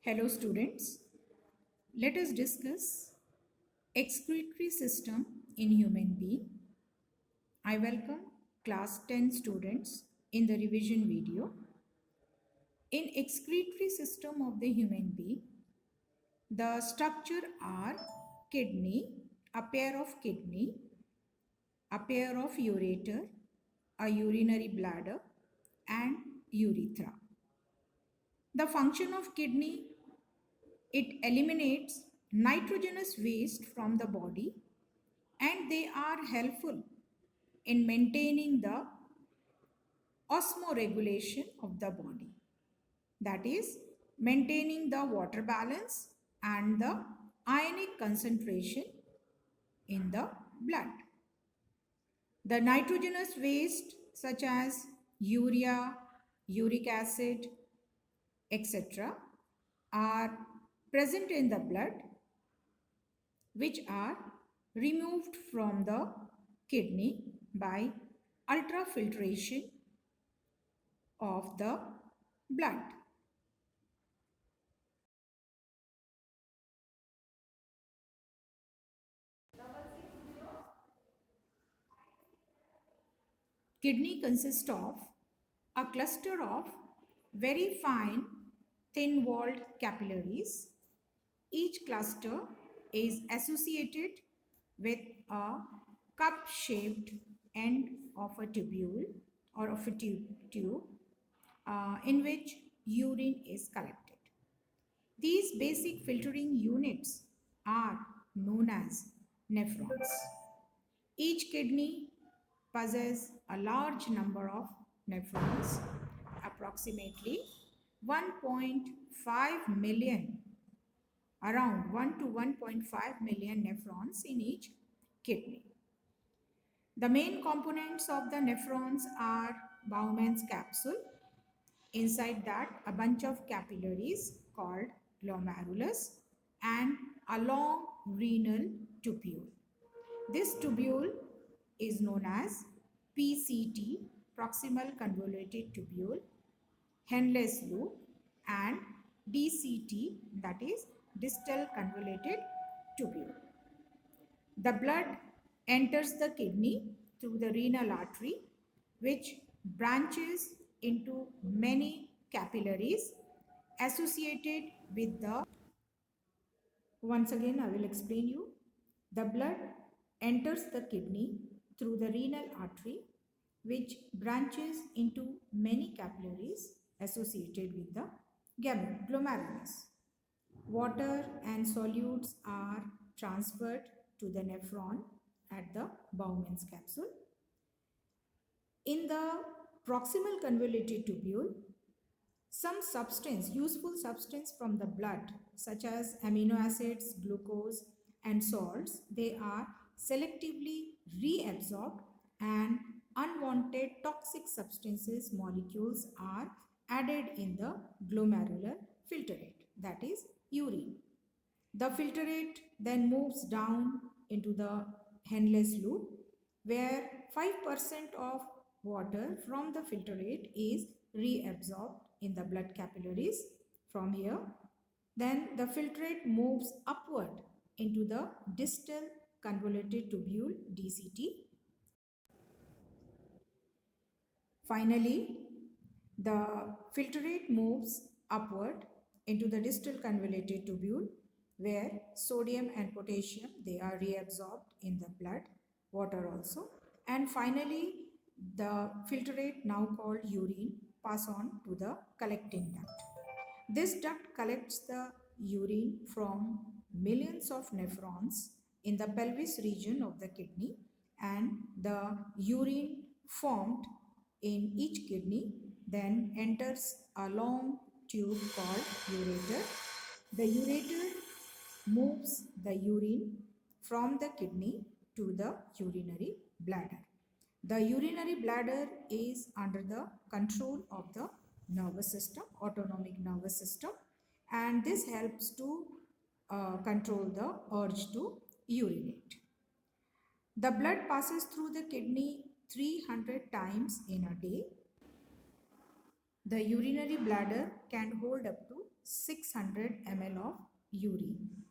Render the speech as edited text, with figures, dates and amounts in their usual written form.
Hello students, let us discuss excretory system in human being. I welcome class 10 students in the revision video. In excretory system of the human being, the structure are kidney, a pair of kidney, a pair of ureter, a urinary bladder and urethra. The function of kidney, it eliminates nitrogenous waste from the body and they are helpful in maintaining the osmoregulation of the body. That is, maintaining the water balance and the ionic concentration in the blood. The nitrogenous waste such as urea, uric acid, etc. are present in the blood which are removed from the kidney by ultrafiltration of the blood. Kidney consists of a cluster of very fine thin-walled capillaries. Each cluster is associated with a cup-shaped end of a tubule or of a tube in which urine is collected. These basic filtering units are known as nephrons. Each kidney possesses a large number of nephrons, approximately 1.5 million, around 1 to 1.5 million nephrons in each kidney. The main components of the nephrons are Bowman's capsule. Inside that, a bunch of capillaries called glomerulus and a long renal tubule. This tubule is known as PCT, proximal convoluted tubule, Henle's loop, and DCT, that is distal convoluted tubule. The blood enters the kidney through the renal artery, which branches into many capillaries associated with the. Once again, I will explain you. The blood enters the kidney through the renal artery, which branches into many capillaries associated with the glomerulus. Water and solutes are transferred to the nephron at the Bowman's capsule. In the proximal convoluted tubule, some substance, useful substance from the blood, such as amino acids, glucose, and salts, they are selectively reabsorbed and unwanted toxic substances molecules are added in the glomerular filtrate, that is urine. The filtrate then moves down into the Henle's loop where 5% of water from the filtrate is reabsorbed in the blood capillaries from here. Then the filtrate moves upward into the distal convoluted tubule DCT. Finally, the filtrate moves upward into the distal convoluted tubule where sodium and potassium, they are reabsorbed in the blood, water also. And finally, the filtrate, now called urine, pass on to the collecting duct. This duct collects the urine from millions of nephrons in the pelvis region of the kidney, and the urine formed in each kidney then enters a long tube called ureter. The ureter moves the urine from the kidney to the urinary bladder. The urinary bladder is under the control of the nervous system, autonomic nervous system, and this helps to control the urge to urinate. The blood passes through the kidney 300 times in a day. The urinary bladder can hold up to 600 ml of urine.